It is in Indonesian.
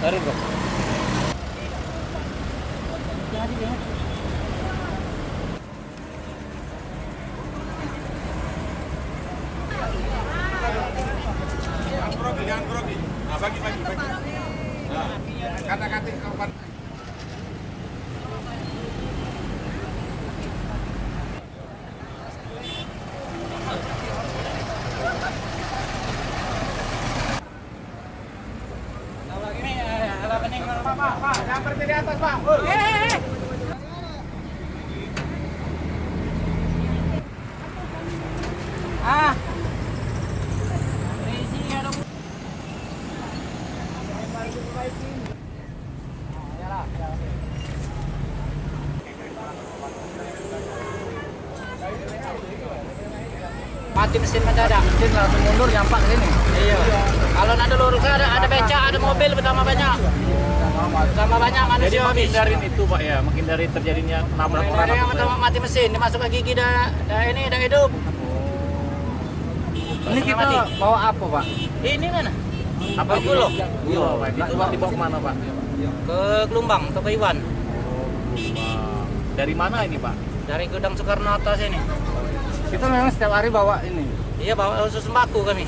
Sorry bro. Jangan grogi. Nah, bagi. Nah, kata-kata kapan? Pak, jangan berdiri di atas, Pak. Mati mesin mendadak. Mesin langsung mundur nyampak ke sini. Iya. Kalau ada lurusnya ada becak, ada mobil pertama banyak. Sama banyak manusia. Jadi habis. menghindarin itu Pak ya, menghindari terjadinya nabrak orang. Dari yang pertama mati mesin, dia masuk ke gigi dah hidup. Ini kita bawa apa Pak? Ini mana? Apa Aku loh. Iya Pak. Itu Pak dibawa kemana Pak? Ke Gelombang, Toko Iwan. Dari mana ini Pak? Dari gudang Soekarno atas ini. Kita memang setiap hari bawa ini. Iya, bawa khusus sembako kami.